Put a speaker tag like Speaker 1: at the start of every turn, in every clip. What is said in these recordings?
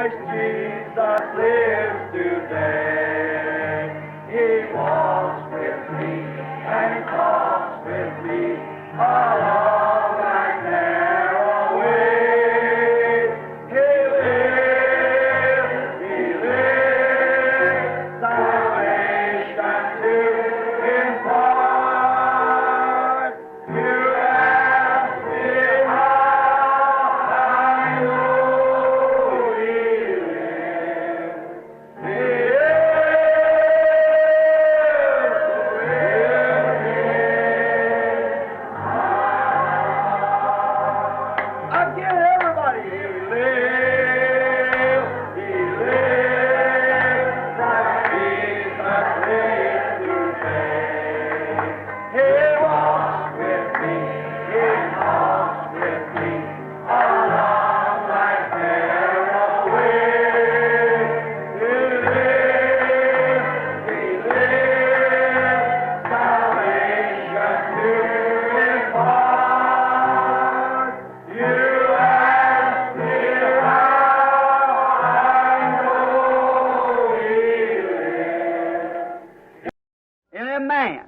Speaker 1: Christ Jesus lives today. He walks with me and talks with me along that narrow way. He lives, salvation to impart. You ask me how I know He lives. He again, everybody. He lives, like Jesus lives today. He walks with me, He talks with me along that narrow way. He lives, salvation to impart. You ask me how I know He lives. In a man,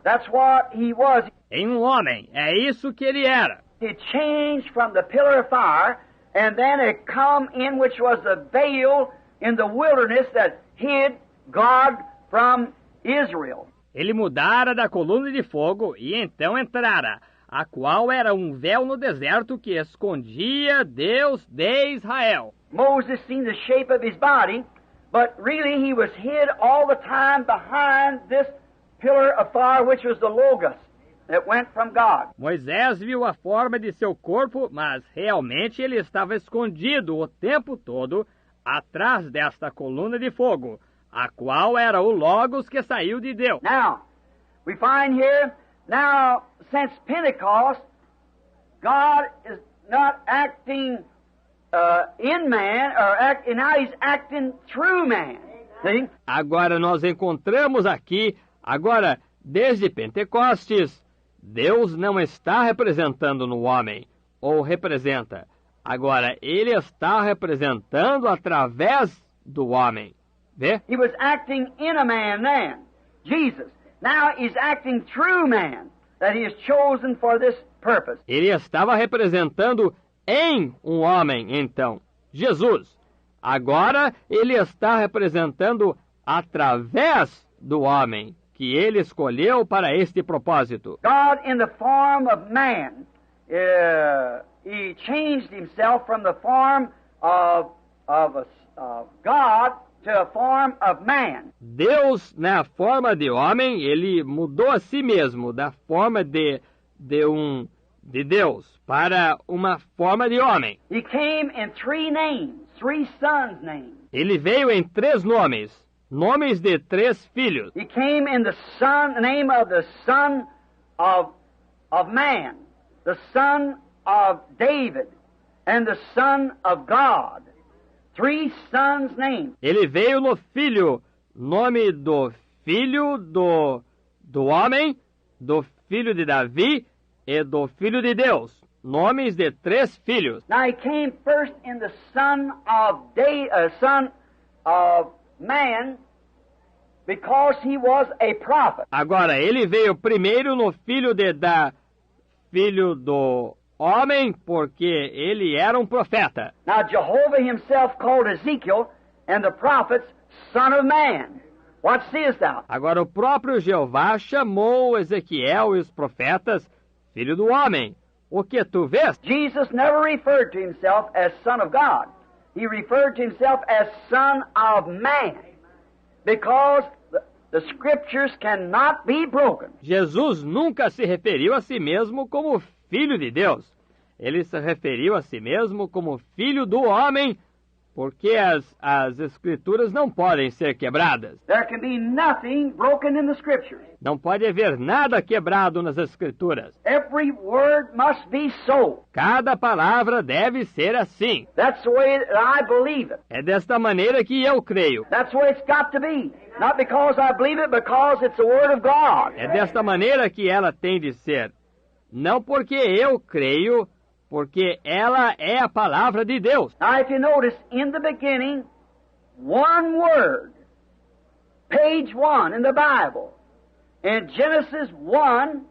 Speaker 1: that's what He was.
Speaker 2: Em um homem, é isso que ele era.
Speaker 1: It changed from the pillar of fire, and then it come in which was the veil in the wilderness that hid God from Israel.
Speaker 2: Ele mudara da coluna de fogo e então entrara, a qual era um véu no deserto que escondia Deus de Israel.
Speaker 1: Moses seen the shape of his body, but really he was hid all the time behind this pillar of fire, which was the Logos that went from God.
Speaker 2: Moisés viu a forma de seu corpo, mas realmente ele estava escondido o tempo todo atrás desta coluna de fogo, a qual era o Logos que saiu de Deus.
Speaker 1: Now, we find here, now, since Pentecost, God is not acting in man, and now He's acting through man. See?
Speaker 2: Agora nós encontramos aqui, desde Pentecostes, Deus não está representando no homem, ou representa. Agora, Ele está representando através do homem. Vê?
Speaker 1: He was acting in a man then, Jesus. Now He's acting through man, that He has chosen for this purpose.
Speaker 2: Ele estava representando em um homem, então, Jesus. Agora, Ele está representando através do homem, que Ele escolheu para este propósito.
Speaker 1: God, in the form of man, He changed Himself from the form of God to a form of man.
Speaker 2: Deus, na forma de homem, Ele mudou a si mesmo da forma de Deus para uma forma de homem.
Speaker 1: He came in three names, three sons' names.
Speaker 2: Ele veio em 3 nomes de 3 filhos.
Speaker 1: He came in the name of the Son of man, the Son of David, and the Son of God. 3 sons' names.
Speaker 2: Ele veio no nome do filho do homem, do filho de Davi e do filho de Deus. Nomes de 3 filhos.
Speaker 1: Now He came first in the Son of man, because He was a prophet.
Speaker 2: Agora, ele veio primeiro no filho do homem, porque ele era um profeta.
Speaker 1: Now Jehovah Himself called Ezekiel and the prophets Son of Man. What seest thou?
Speaker 2: Agora, o próprio Jeová chamou Ezequiel e os profetas filho do homem. O que tu vês?
Speaker 1: Jesus never referred to Himself as Son of God. He referred to Himself as Son of Man, because the Scriptures cannot be broken.
Speaker 2: Jesus nunca se referiu a si mesmo como filho de Deus. Ele se referiu a si mesmo como filho do homem, porque as Escrituras não podem ser quebradas.
Speaker 1: There can be nothing broken in the Scriptures.
Speaker 2: Não pode haver nada quebrado nas Escrituras.
Speaker 1: Every word must be so.
Speaker 2: Cada palavra deve ser assim.
Speaker 1: That's the way that I believe it.
Speaker 2: É desta maneira que eu creio.
Speaker 1: That's the way it's got to be. Not because I believe it, because it's the Word of God.
Speaker 2: É desta maneira que ela tem de ser. Não porque eu creio, porque ela é a palavra de Deus.
Speaker 1: Now, if you notice, in the beginning, one word, page 1 in the Bible. In Genesis 1,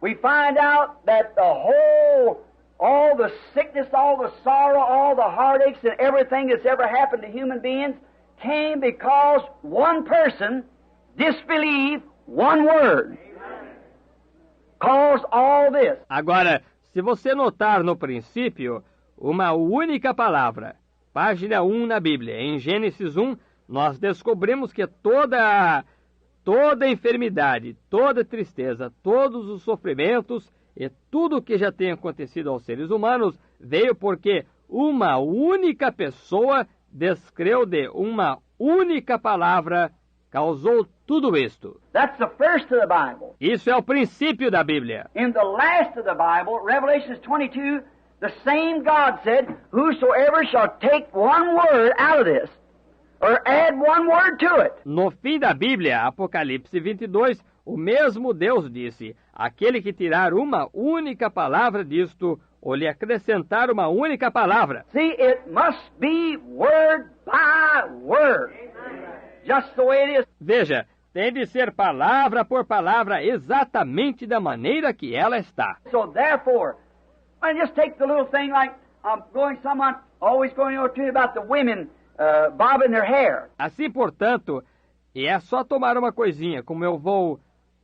Speaker 1: we find out that all the sickness, all the sorrow, all the heartaches, and everything that's ever happened to human beings came because one person disbelieved one word. Caused all this.
Speaker 2: Agora, se você notar no princípio, uma única palavra, página 1 na Bíblia, em Gênesis 1, nós descobrimos que toda enfermidade, toda tristeza, todos os sofrimentos e tudo o que já tem acontecido aos seres humanos veio porque uma única pessoa descreu de uma única palavra, causou tudo isto.
Speaker 1: That's the first of the Bible.
Speaker 2: Isso é o princípio da Bíblia.
Speaker 1: In the last of the Bible, Revelation 22, the same God said, whosoever shall take one word out of this, or add one word to it.
Speaker 2: No fim da Bíblia, Apocalipse 22, o mesmo Deus disse, aquele que tirar uma única palavra disto, ou lhe acrescentar uma única palavra.
Speaker 1: See, it must be word by word. Just the way it is.
Speaker 2: Veja, tem de ser palavra por palavra exatamente da maneira que ela está.
Speaker 1: So therefore, I just take the little thing like someone always going over to you about the women bobbing their hair.
Speaker 2: Assim, portanto, e é só tomar uma coisinha, como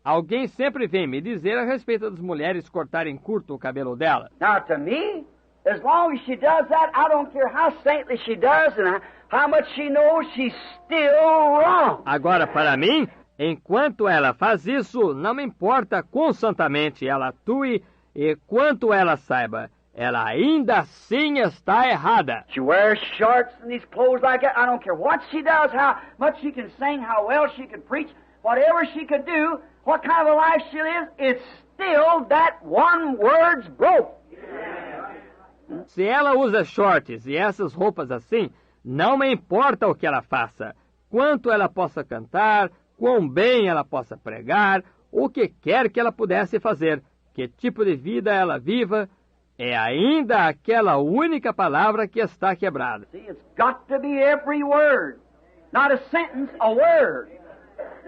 Speaker 2: alguém sempre vem me dizer a respeito das mulheres cortarem curto o cabelo dela.
Speaker 1: Now, to me, as long as she does that, I don't care how saintly she does and how much she knows, she's still wrong.
Speaker 2: Agora, para mim, enquanto ela faz isso, não me importa quão santamente ela atue e quanto ela saiba, ela ainda assim está errada.
Speaker 1: She wears shorts and these clothes like that. I don't care what she does, how much she can sing, how well she can preach, whatever she could do, what kind of a life she lives, it's still that one word's broke.
Speaker 2: Se ela usa shorts e essas roupas assim, não me importa o que ela faça, quanto ela possa cantar, quão bem ela possa pregar, o que quer que ela pudesse fazer, que tipo de vida ela viva, é ainda aquela única palavra que está quebrada.
Speaker 1: See, it's got to be every word, not a sentence, a word.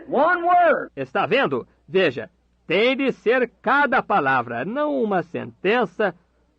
Speaker 1: One word.
Speaker 2: Está vendo? Veja, tem de ser cada palavra, não uma sentença,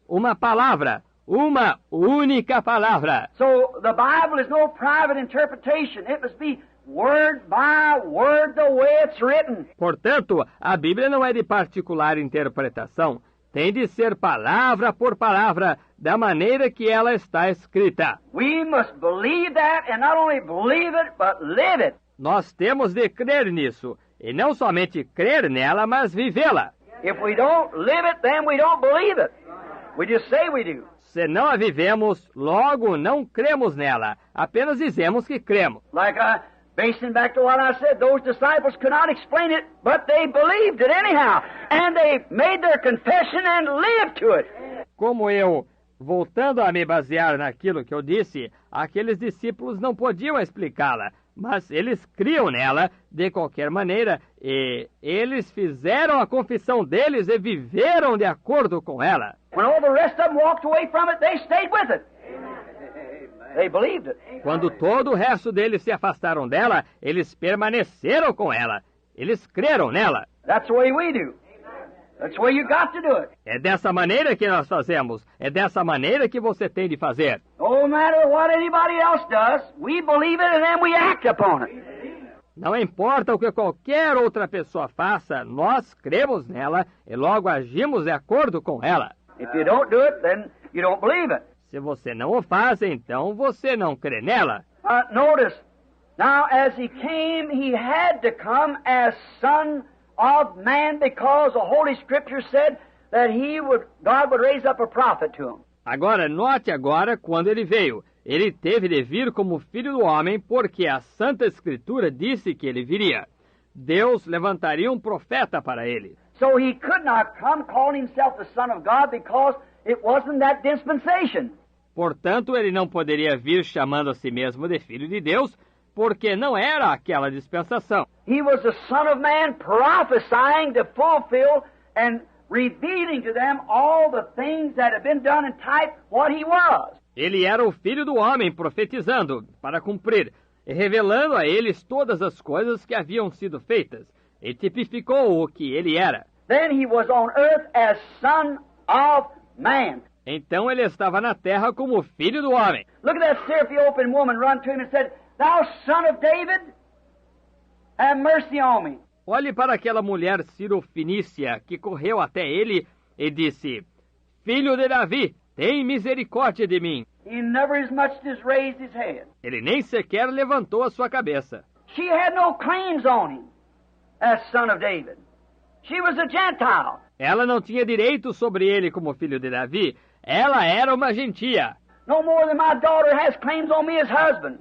Speaker 2: uma palavra, uma única palavra.
Speaker 1: So the Bible is no private interpretation. It must be word by word the way it's written.
Speaker 2: Portanto, a Bíblia não é de particular interpretação. Tem de ser palavra por palavra, da maneira que ela está escrita.
Speaker 1: We must believe that and not only believe it, but live it.
Speaker 2: Nós temos de crer nisso, e não somente crer nela, mas vivê-la.
Speaker 1: If we don't live it, then we don't believe it. We just say we do.
Speaker 2: Se não a vivemos, logo não cremos nela, apenas dizemos que cremos.
Speaker 1: Like basing back to what I said, those disciples could not explain it, but they believed it anyhow. And they made their confession and lived to it.
Speaker 2: Como eu, voltando a me basear naquilo que eu disse, aqueles discípulos não podiam explicá-la, mas eles criam nela de qualquer maneira, e eles fizeram a confissão deles e viveram de acordo com ela.
Speaker 1: When all the rest of them walked away from it, they stayed with it. They believed it.
Speaker 2: Quando todo o resto deles se afastaram dela, eles permaneceram com ela. Eles creram nela.
Speaker 1: That's the way we do. That's the way you got to do it.
Speaker 2: É dessa maneira que nós fazemos. É dessa maneira que você tem de fazer.
Speaker 1: No matter what anybody else does, we believe it and then we act upon it.
Speaker 2: Não importa o que qualquer outra pessoa faça, nós cremos nela e logo agimos de acordo com ela.
Speaker 1: If you don't do it, then you don't believe it.
Speaker 2: Se você não o faz, então você não crê nela.
Speaker 1: Notice, now as he came, he had to come as Son of Man because the Holy Scripture said that God would raise up a prophet to him.
Speaker 2: Agora, note agora quando ele veio. Ele teve de vir como filho do homem porque a Santa Escritura disse que ele viria. Deus levantaria um profeta para ele.
Speaker 1: So he could not come calling himself the Son of God because it wasn't that dispensation.
Speaker 2: Portanto, ele não poderia vir chamando a si mesmo de filho de Deus, porque não era aquela dispensação.
Speaker 1: He was the Son of Man prophesying to fulfill and revealing to them all the things that had been done in type what he was.
Speaker 2: Ele era o Filho do Homem, profetizando para cumprir, e revelando a eles todas as coisas que haviam sido feitas, e tipificou o que ele era.
Speaker 1: Then he was on earth as Son of Man.
Speaker 2: Então ele estava na terra como Filho do Homem.
Speaker 1: Look at that Syrophoenician woman run to him and said, "Thou son of David, have mercy on me."
Speaker 2: Olhe para aquela mulher Ciro-fenícia que correu até ele e disse, Filho de Davi, tem misericórdia de mim.
Speaker 1: He never as much as raised his head.
Speaker 2: Ele nem sequer levantou a sua cabeça.
Speaker 1: She had no claims on him as son of David. She was a Gentile.
Speaker 2: Ela não tinha direito sobre ele como filho de Davi. Ela era uma gentia.
Speaker 1: No more than my daughter has claims on me as husband,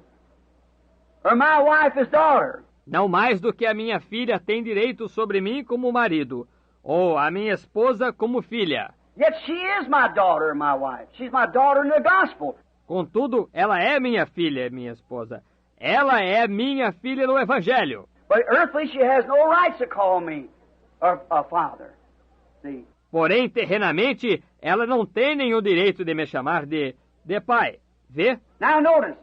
Speaker 1: or my wife as daughter.
Speaker 2: Não mais do que a minha filha tem direito sobre mim como marido, ou a minha esposa como filha.
Speaker 1: Yet she is my daughter, my wife. She's my daughter in the gospel.
Speaker 2: Contudo, ela é minha filha, minha esposa. Ela é minha filha no Evangelho.
Speaker 1: But earthly, she has no rights to call me a father. See?
Speaker 2: Porém, terrenamente, ela não tem nenhum direito de me chamar de pai. Vê?
Speaker 1: Now notice,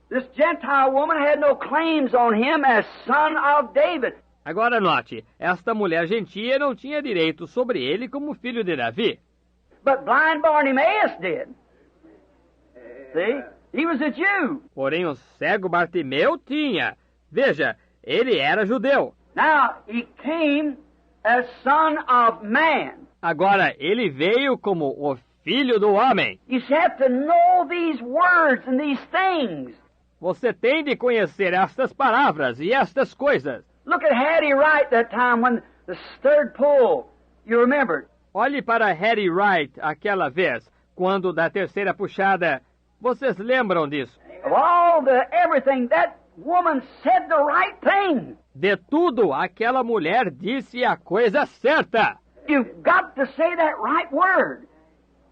Speaker 1: this Gentile woman had no claims on him as son of David.
Speaker 2: Agora note, esta mulher gentia não tinha direito sobre ele como filho de Davi.
Speaker 1: But blind Bartimaeus did. See? He was a Jew.
Speaker 2: Porém, o cego Bartimeu tinha. Veja, ele era judeu.
Speaker 1: Now, he came as son of man.
Speaker 2: Agora, ele veio como o filho do homem.
Speaker 1: You have to know these words and these things.
Speaker 2: Você tem de conhecer estas palavras e estas coisas.
Speaker 1: Look at Hattie Wright that time when the third pull, you remembered.
Speaker 2: Olhe para Hattie Wright aquela vez, quando da terceira puxada. Vocês lembram disso?
Speaker 1: Of all the everything, that woman said the right thing.
Speaker 2: De tudo, aquela mulher disse a coisa certa.
Speaker 1: You've got to say that right word,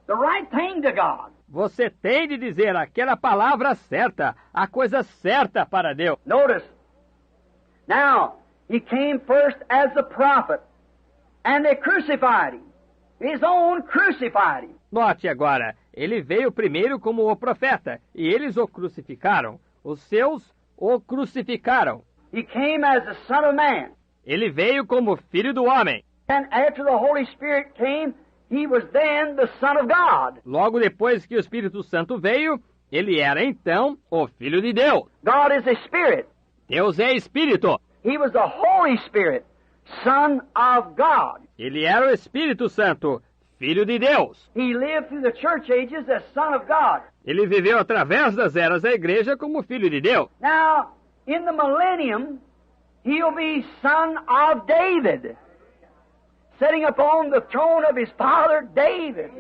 Speaker 1: the right thing to God.
Speaker 2: Você tem de dizer aquela palavra certa, a coisa certa para Deus.
Speaker 1: Notice, now, he came first as a prophet, and they crucified him. His own crucified him.
Speaker 2: Note agora, ele veio primeiro como o profeta, e eles o crucificaram. Os seus o crucificaram.
Speaker 1: He came as the Son of Man.
Speaker 2: Ele veio como filho do homem.
Speaker 1: And after the Holy Spirit came, he was then the Son of God.
Speaker 2: Logo depois que o Espírito Santo veio, ele era então o Filho de Deus.
Speaker 1: God is a Spirit.
Speaker 2: Deus é Espírito.
Speaker 1: He was the Holy Spirit, Son of God.
Speaker 2: Ele era o Espírito Santo, Filho de Deus.
Speaker 1: He lived through the church ages as Son of God.
Speaker 2: Ele viveu através das eras da igreja como Filho de Deus.
Speaker 1: Now, in the millennium, he'll be Son of David, sitting upon the throne of his father David.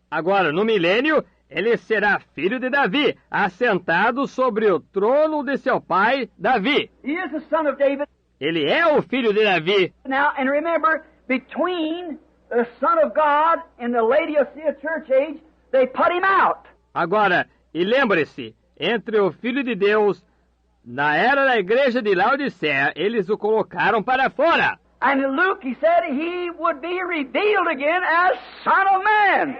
Speaker 2: Agora, no milênio, ele será filho de Davi, assentado sobre o trono de seu pai, Davi.
Speaker 1: He is the Son of David.
Speaker 2: Ele é o filho de Davi.
Speaker 1: Now, and remember, between the Son of God and the Laodicea church age, they put him out.
Speaker 2: Agora, e lembre-se, entre o Filho de Deus, na era da igreja de Laodicea, eles o colocaram para fora.
Speaker 1: And in Luke, he said he would be revealed again as Son of Man,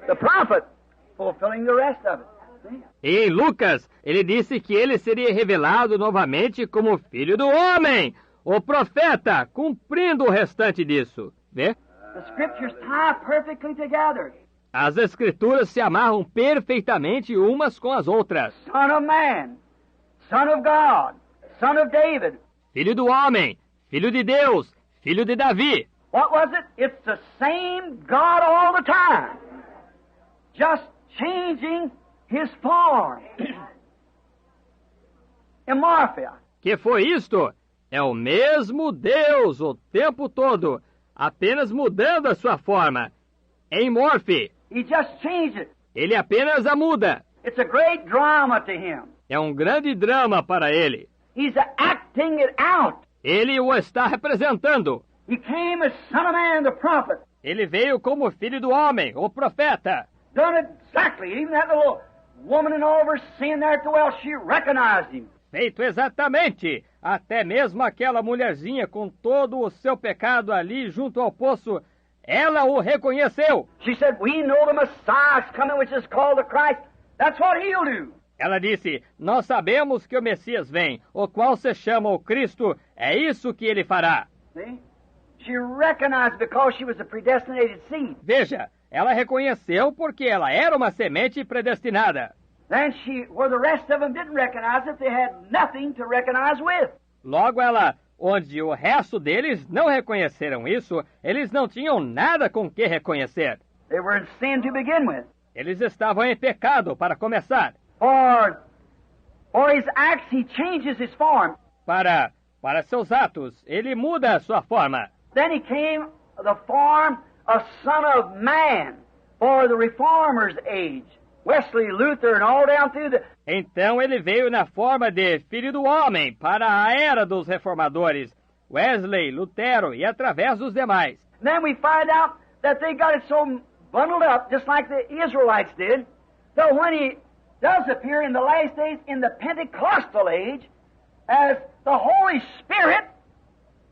Speaker 1: the prophet, fulfilling the rest of it. See?
Speaker 2: E em Lucas, ele disse que ele seria revelado novamente como Filho do Homem, o profeta, cumprindo o restante disso. Vê?
Speaker 1: The scriptures tie perfectly together.
Speaker 2: As escrituras se amarram perfeitamente umas com as outras.
Speaker 1: Son of Man, Son of God, Son of David.
Speaker 2: Filho do homem, filho de Deus, filho de Davi.
Speaker 1: What was it? It's the same God all the time, just changing his form. In Morphia.
Speaker 2: Que foi isto? É o mesmo Deus o tempo todo, apenas mudando a sua forma. Em Morphe.
Speaker 1: He just changed it.
Speaker 2: Ele apenas a muda.
Speaker 1: It's a great drama to him.
Speaker 2: É um grande drama para ele.
Speaker 1: He's acting it out.
Speaker 2: Ele o está representando.
Speaker 1: He came as Son of Man, the prophet.
Speaker 2: Ele veio como filho do homem, o profeta.
Speaker 1: Done exactly. Even that little woman in all of her sin there at the well, she recognized him.
Speaker 2: Feito exatamente. Até mesmo aquela mulherzinha com todo o seu pecado ali junto ao poço, ela o reconheceu.
Speaker 1: She said, we know the Messiah is coming, which is called the Christ. That's what he'll do.
Speaker 2: Ela disse, nós sabemos que o Messias vem, o qual se chama o Cristo, é isso que ele fará.
Speaker 1: See? She recognized because she was a predestinated seed.
Speaker 2: Veja, ela reconheceu porque ela era uma semente predestinada.
Speaker 1: Then where the rest of them didn't recognize it, they had nothing to recognize with.
Speaker 2: Logo ela, onde o resto deles não reconheceram isso, eles não tinham nada com que reconhecer.
Speaker 1: They were in sin to begin with.
Speaker 2: Eles estavam em pecado para começar.
Speaker 1: For his acts, he changes his form.
Speaker 2: Para seus atos, ele muda a sua forma.
Speaker 1: Then he came the form of Son of Man for the Reformers' age. Wesley, Luther, and all down through the...
Speaker 2: Então ele veio na forma de Filho do Homem para a era dos reformadores, Wesley, Lutero e através dos demais.
Speaker 1: Then we find out that they got it so bundled up, just like the Israelites did, so when he does appear in the last days in the Pentecostal age as the Holy Spirit,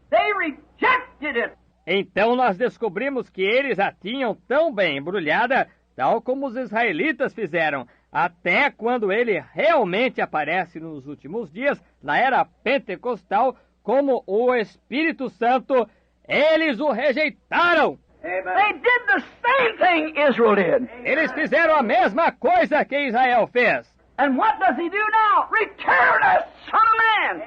Speaker 1: they rejected it.
Speaker 2: Então nós descobrimos que eles a tinham tão bem embrulhada, tal como os israelitas fizeram, até quando ele realmente aparece nos últimos dias, na era pentecostal, como o Espírito Santo, eles o rejeitaram.
Speaker 1: They did the same thing Israel did.
Speaker 2: Eles fizeram a mesma coisa que Israel fez.
Speaker 1: And what does he do now? Return as Son of Man.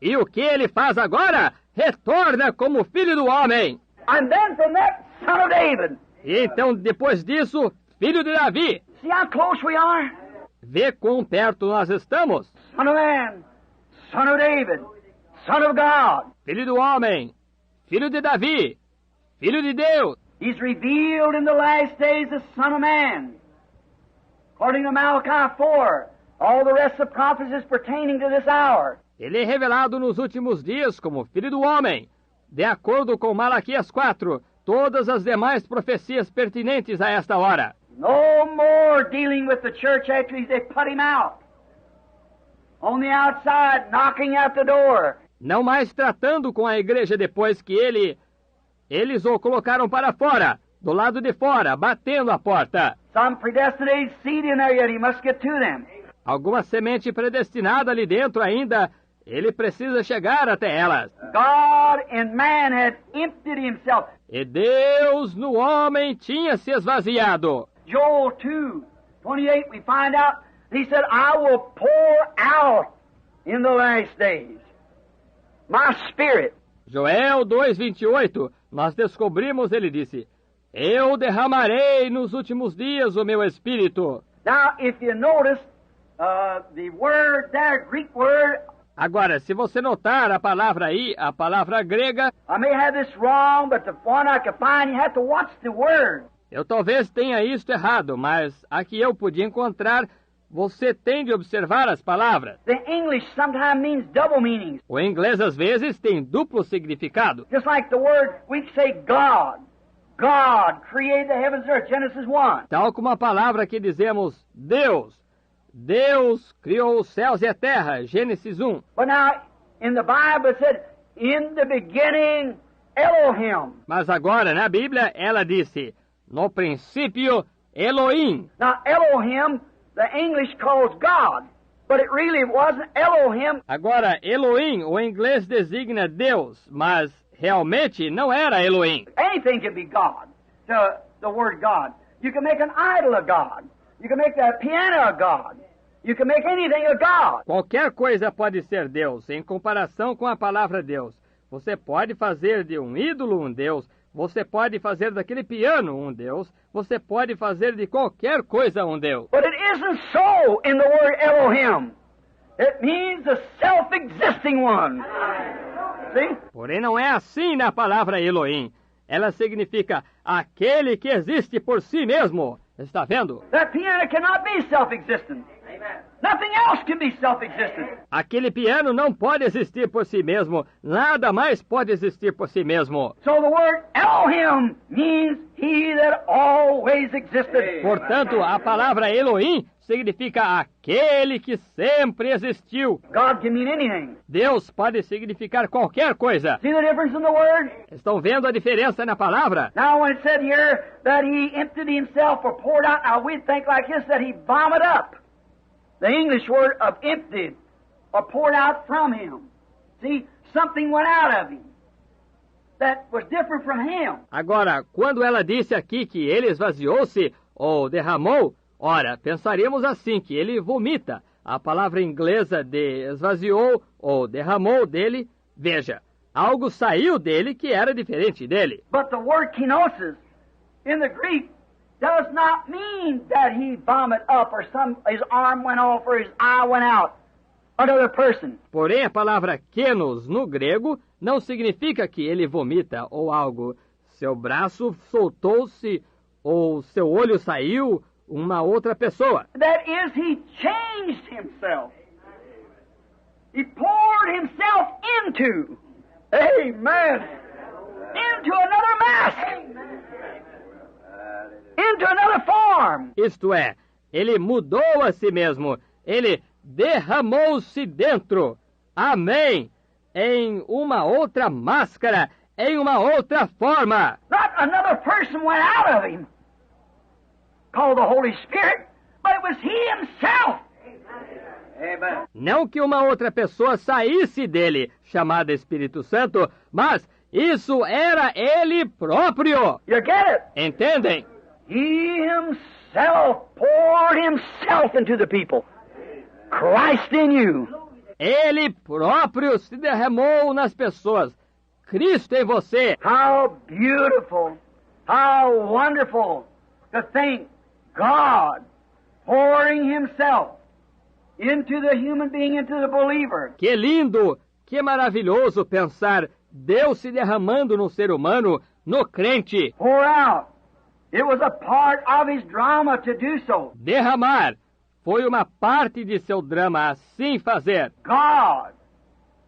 Speaker 2: E o que ele faz agora? Retorna como Filho do Homem.
Speaker 1: And then from that, Son of David.
Speaker 2: E então, depois disso, Filho de Davi.
Speaker 1: See how close we are?
Speaker 2: Vê quão perto nós estamos.
Speaker 1: Son of Man, Son of David, Son of God.
Speaker 2: Filho do Homem, Filho de Davi, Filho de Deus.
Speaker 1: He's revealed in the last days as Son of Man. According to Malachi 4, all the rest of the prophecies pertaining to this hour.
Speaker 2: Ele é revelado nos últimos dias como Filho do Homem. De acordo com Malaquias 4, todas as demais profecias pertinentes a esta hora.
Speaker 1: No more dealing with the church after they put him out. On the outside, knocking at the door.
Speaker 2: Não mais tratando com a igreja depois que eles o colocaram para fora, do lado de fora, batendo a porta.
Speaker 1: Some predestinated seed in there yet, he must get to them.
Speaker 2: Alguma semente predestinada ali dentro ainda, ele precisa chegar até elas.
Speaker 1: God in man had emptied himself.
Speaker 2: E Deus no homem tinha se esvaziado.
Speaker 1: Joel 2:28, we find out, he said, I will pour out in the last days my spirit.
Speaker 2: Joel 2:28, nós descobrimos, ele disse, eu derramarei nos últimos dias o meu espírito.
Speaker 1: Now, if you notice, the word there, Greek word...
Speaker 2: Agora, se você notar a palavra aí, a palavra grega...
Speaker 1: I may have this wrong, but the one I can find, you have to watch the word.
Speaker 2: Eu talvez tenha isto errado, mas a que eu podia encontrar, você tem de observar as palavras.
Speaker 1: The English sometimes means double meanings.
Speaker 2: O inglês às vezes tem duplo significado.
Speaker 1: Just like the word, we say God. God created the heavens and earth, Genesis 1.
Speaker 2: Tal como a palavra que dizemos Deus. Deus criou os céus e a terra, Gênesis 1.
Speaker 1: But now, in the Bible it said, in the beginning, Elohim.
Speaker 2: Mas agora, na Bíblia, ela disse, no princípio, Elohim.
Speaker 1: Now, Elohim, the English calls God, but it really wasn't Elohim.
Speaker 2: Agora, Elohim, o inglês designa Deus, mas realmente não era Elohim.
Speaker 1: Anything can be God, the word God. You can make an idol of God. You can make the piano a God. You can make anything a God.
Speaker 2: Qualquer coisa pode ser Deus, em comparação com a palavra Deus. Você pode fazer de um ídolo um Deus. Você pode fazer daquele piano um Deus. Você pode fazer de qualquer coisa um Deus.
Speaker 1: But it isn't so in the word Elohim. It means the self-existing one. See?
Speaker 2: Porém, não é assim na palavra Elohim. Ela significa aquele que existe por si mesmo. Está vendo?
Speaker 1: That piano cannot be self-existent. Nothing else can be self-existent.
Speaker 2: Aquele piano não pode existir por si mesmo. Nada mais pode existir por si mesmo.
Speaker 1: So the word Elohim means he that always existed.
Speaker 2: Portanto, a palavra Elohim significa aquele que sempre existiu.
Speaker 1: God can mean anything.
Speaker 2: Deus pode significar qualquer coisa.
Speaker 1: See the difference in the word?
Speaker 2: Estão vendo a diferença na palavra?
Speaker 1: Now when it said here that he emptied himself or poured out, now we think like this, that he vomited up. The English word of emptied or poured out from him. See, something went out of him that was different from him.
Speaker 2: Agora, quando ela disse aqui que ele esvaziou-se ou derramou, ora, pensaríamos assim, que ele vomita. A palavra inglesa de esvaziou ou derramou dele, veja, algo saiu dele que era diferente dele.
Speaker 1: But the word kenosis in the Greek does not mean that he vomited up or his arm went off or his eye went out. Another person.
Speaker 2: Porém, a palavra kenos no grego não significa que ele vomita ou algo. Seu braço soltou-se ou seu olho saiu, uma outra pessoa.
Speaker 1: That is, he changed himself. He poured himself into, amen, into another mask, into another form.
Speaker 2: Isto é, ele mudou a si mesmo, ele derramou-se dentro, amém, em uma outra máscara, em uma outra forma.
Speaker 1: Not another person went out of him, called the Holy Spirit, but it was he himself. Amen.
Speaker 2: Não que uma outra pessoa saísse dele, chamada Espírito Santo, mas isso era ele próprio.
Speaker 1: You get it?
Speaker 2: Entendem?
Speaker 1: He himself poured himself into the people. Christ in you.
Speaker 2: Ele próprio se derramou nas pessoas. Cristo em você.
Speaker 1: How beautiful, how wonderful to think God pouring himself into the human being, into the believer.
Speaker 2: Que lindo, que maravilhoso pensar Deus se derramando no ser humano, no crente.
Speaker 1: Pour out. It was a part of his drama to do so.
Speaker 2: Derramar foi uma parte de seu drama assim fazer.
Speaker 1: God,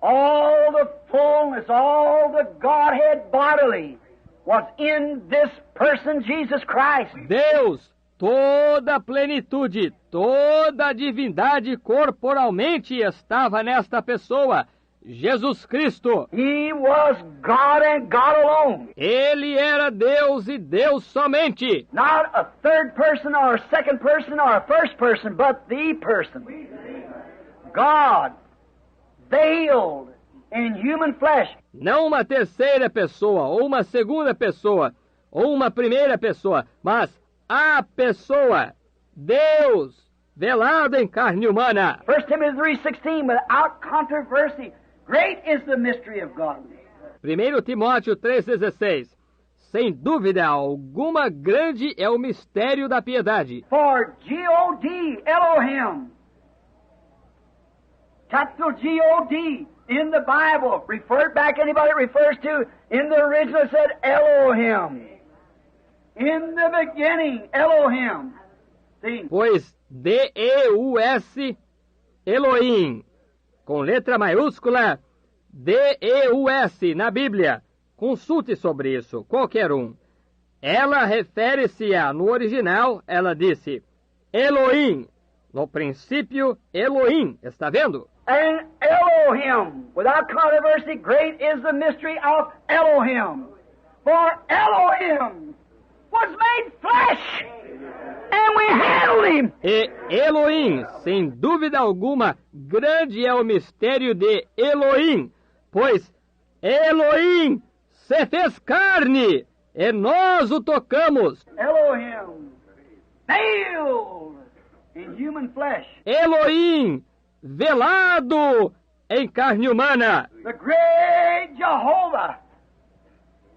Speaker 1: all the fullness, all the Godhead bodily was in this person, Jesus Christ.
Speaker 2: Deus, toda a plenitude, toda a divindade corporalmente estava nesta pessoa, Jesus Cristo.
Speaker 1: He was God and God alone.
Speaker 2: Ele era Deus e Deus somente.
Speaker 1: Not a third person or a second person or a first person, but the person. God, veiled in human flesh.
Speaker 2: Não uma terceira pessoa, ou uma segunda pessoa, ou uma primeira pessoa, mas a pessoa, Deus, velado em carne humana.
Speaker 1: 1 Timothy 3:16, without controversy, great is the mystery of God.
Speaker 2: 1 Timóteo 3,16. Sem dúvida alguma, grande é o mistério da piedade.
Speaker 1: For G-O-D, Elohim, capital G-O-D, in the Bible, referred back, anybody it refers to, in the original it said Elohim. In the beginning, Elohim. See?
Speaker 2: Pois D-E-U-S, Elohim, com letra maiúscula, D-E-U-S, na Bíblia. Consulte sobre isso, qualquer um. Ela refere-se a, no original, ela disse, Elohim. No princípio, Elohim. Está vendo?
Speaker 1: And Elohim, without controversy, great is the mystery of Elohim. For Elohim was made flesh, and we handled him.
Speaker 2: E Elohim, sem dúvida alguma, grande é o mistério de Elohim, pois Elohim se fez carne, e nós o tocamos.
Speaker 1: Elohim, veiled in human flesh.
Speaker 2: Elohim, velado em carne humana.
Speaker 1: The great Jehovah,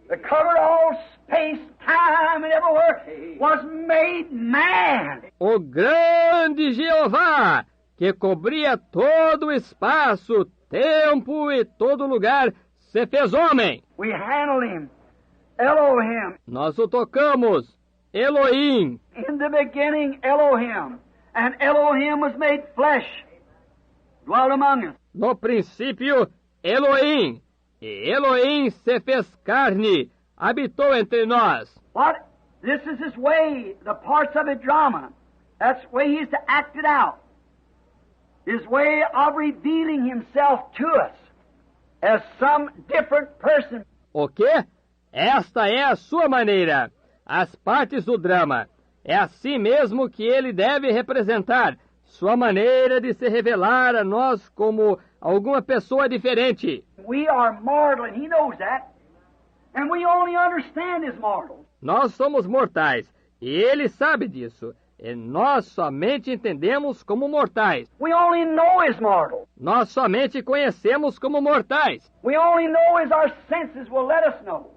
Speaker 1: that covered all space, time, and everywhere, was made man.
Speaker 2: O grande Jeová, que cobria todo o espaço, tempo e todo lugar, se fez homem.
Speaker 1: We handled him. Elohim.
Speaker 2: Nós o tocamos. Elohim.
Speaker 1: In the beginning, Elohim. And Elohim was made flesh, dwelt among us.
Speaker 2: No princípio, Elohim, e Elohim se fez carne, habitou entre nós.
Speaker 1: What? This is his way, the parts of a drama. That's the way he is to act it out. His way of revealing himself to us as some different person.
Speaker 2: O quê? Esta é a sua maneira. As partes do drama. É assim mesmo que ele deve representar. Sua maneira de se revelar a nós como alguma pessoa diferente.
Speaker 1: We are mortal, and he knows that. And we only understand as mortals.
Speaker 2: Nós somos mortais, e ele sabe disso. E nós somente entendemos como mortais.
Speaker 1: We only know as mortals.
Speaker 2: Nós somente conhecemos como mortais.
Speaker 1: We only know as our senses will let us know.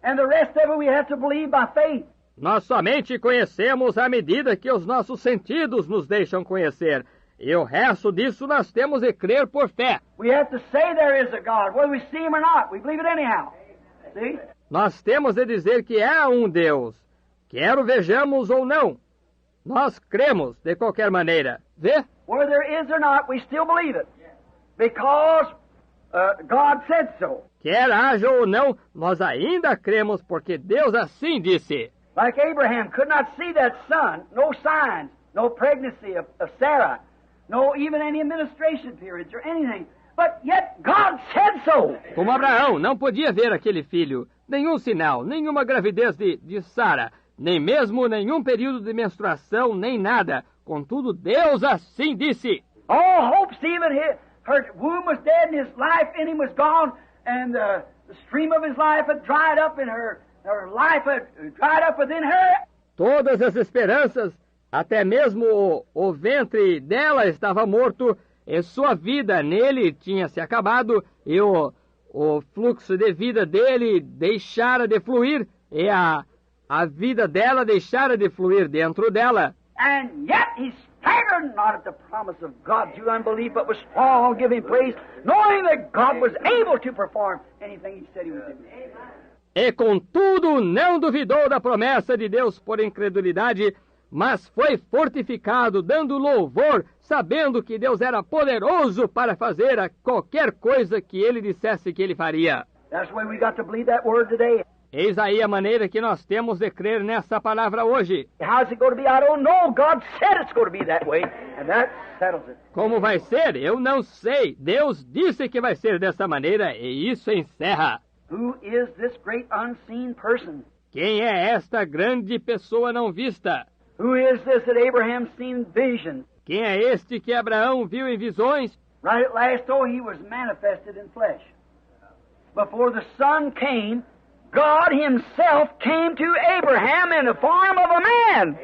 Speaker 1: And the rest of it we have to believe by faith.
Speaker 2: Nós somente conhecemos à medida que os nossos sentidos nos deixam conhecer. E o resto disso nós temos de crer por fé.
Speaker 1: We have to say there is a God, whether we see him or not. We believe it anyhow. See?
Speaker 2: Nós temos de dizer que há um Deus. Quer o vejamos ou não. Nós cremos de qualquer maneira. Vê?
Speaker 1: Whether there is or not, we still believe it. Because God said so.
Speaker 2: Quer haja ou não, nós ainda cremos porque Deus assim disse.
Speaker 1: Like Abraham could not see that son, no signs, no pregnancy of Sarah, no even any administration periods or anything. But yet God said so.
Speaker 2: Como Abraão não podia ver aquele filho, nenhum sinal, nenhuma gravidez de Sara, nem mesmo nenhum período de menstruação, nem nada. Contudo, Deus assim disse.
Speaker 1: All hopes, even her womb was dead and his life in him was gone, and the stream of his life had dried up and her life had dried up within her.
Speaker 2: Todas as esperanças, até mesmo o ventre dela estava morto, e sua vida nele tinha se acabado, e o fluxo de vida dele deixara de fluir, e a vida dela deixara de fluir dentro dela.
Speaker 1: And yet he staggered not at the promise of God through unbelief, but was strong, giving praise, knowing that God was able to perform anything he said he would do.
Speaker 2: E contudo não duvidou da promessa de Deus por incredulidade, mas foi fortificado, dando louvor, sabendo que Deus era poderoso para fazer qualquer coisa que ele dissesse que ele faria.
Speaker 1: That's the way we got to believe that word today.
Speaker 2: Eis aí a maneira que nós temos de crer nessa palavra hoje.
Speaker 1: How's it going to be? I don't know. God said it's going to be that way, and that settles it.
Speaker 2: Como vai ser? Eu não sei. Deus disse que vai ser dessa maneira, e isso encerra.
Speaker 1: Who is this great unseen person?
Speaker 2: Quem é esta grande pessoa não vista?
Speaker 1: Who is this that Abraham seen visions?
Speaker 2: Quem é este que Abraão viu em visões?
Speaker 1: Right at last, oh, he was manifested in flesh. Before the Son came, God himself came to Abraham in the form of a man.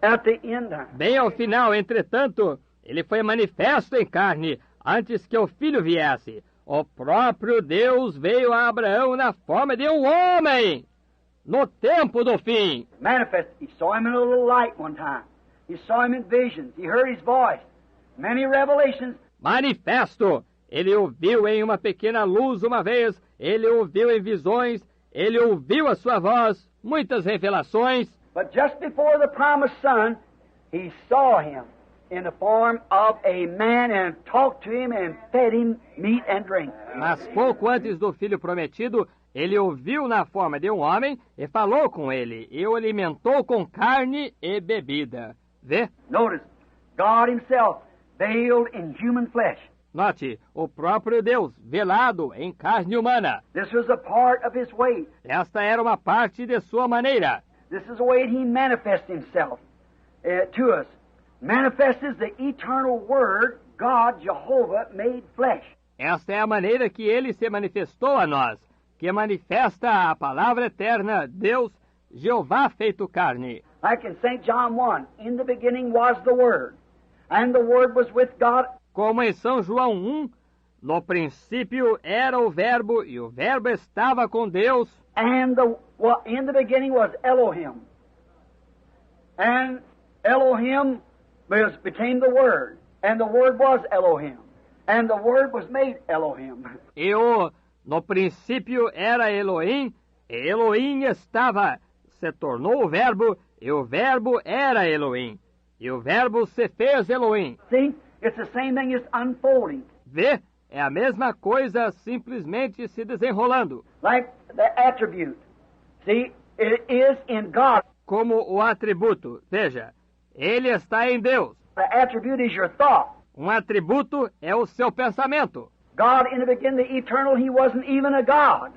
Speaker 1: At the end time.
Speaker 2: Bem ao final, entretanto, ele foi manifesto em carne, antes que o filho viesse. O próprio Deus veio a Abraão na forma de um homem, no tempo do fim.
Speaker 1: Manifest. He saw him in a little light one time. He saw him in visions. He heard his voice. Many revelations.
Speaker 2: Manifesto. Ele o viu em uma pequena luz uma vez. Ele o viu em visões. Ele ouviu a sua voz. Muitas revelações.
Speaker 1: But just before the promised son, he saw him in the form of a man and talked to him and fed him meat and drink.
Speaker 2: Mas pouco antes do filho prometido, ele o viu na forma de um homem e falou com ele, e o alimentou com carne e bebida. Vê?
Speaker 1: Notice, God himself veiled in human flesh.
Speaker 2: Note, o próprio Deus, velado em carne humana.
Speaker 1: This was a part of his way.
Speaker 2: Esta era uma parte de sua maneira.
Speaker 1: This is the way he manifests himself to us. Manifests the eternal word, God, Jehovah, made flesh.
Speaker 2: Esta é a maneira que ele se manifestou a nós, que manifesta a palavra eterna, Deus, Jeová feito carne.
Speaker 1: Like in St. John 1, in the beginning was the Word, and the Word was with God.
Speaker 2: Como em São João 1, no princípio era o Verbo, e o Verbo estava com Deus.
Speaker 1: And in the beginning was Elohim. And Elohim became the Word, and the Word was Elohim, and the Word was made Elohim.
Speaker 2: E no princípio era Elohim, e Elohim se tornou o Verbo, e o Verbo era Elohim. E o Verbo se fez Elohim.
Speaker 1: See, it's the same thing as unfolding.
Speaker 2: Vê? É a mesma coisa simplesmente se desenrolando.
Speaker 1: Like the attribute. See, it is in God.
Speaker 2: Como o atributo. Veja, ele está em Deus.
Speaker 1: The attribute is your thought.
Speaker 2: Um atributo é o seu pensamento.
Speaker 1: God in the beginning, the eternal, He wasn't even a God.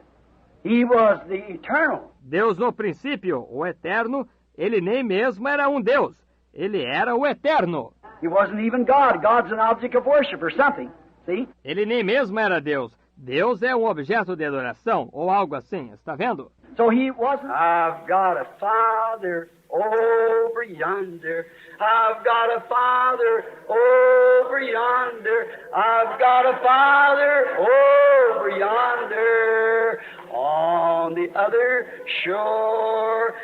Speaker 1: He was the eternal.
Speaker 2: Deus no princípio, o eterno, ele nem mesmo era um Deus. Ele era o eterno.
Speaker 1: He wasn't even God. God's an object of worship or something. See?
Speaker 2: Ele nem mesmo era Deus. Deus é um objeto de adoração, ou algo assim, está vendo?
Speaker 1: So He wasn't. I've got a Father over yonder. I've got a Father over yonder. I've got a Father over yonder. On the other shore,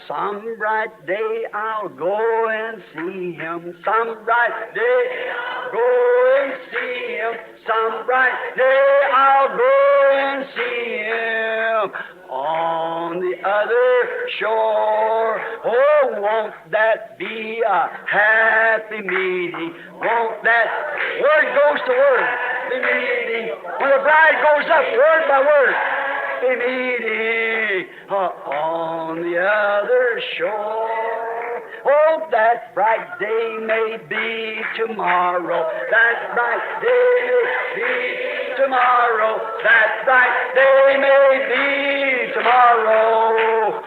Speaker 1: some bright day I'll go and see Him. Some bright day I'll go and see Him. Some bright day I'll go and see Him. On the other shore, oh, won't that be a happy meeting? Won't that word goes to word, the meeting? When the bride goes up, word by word, the meeting on the other shore. Oh, that bright day may be tomorrow. That bright day may be tomorrow. That bright day may be tomorrow.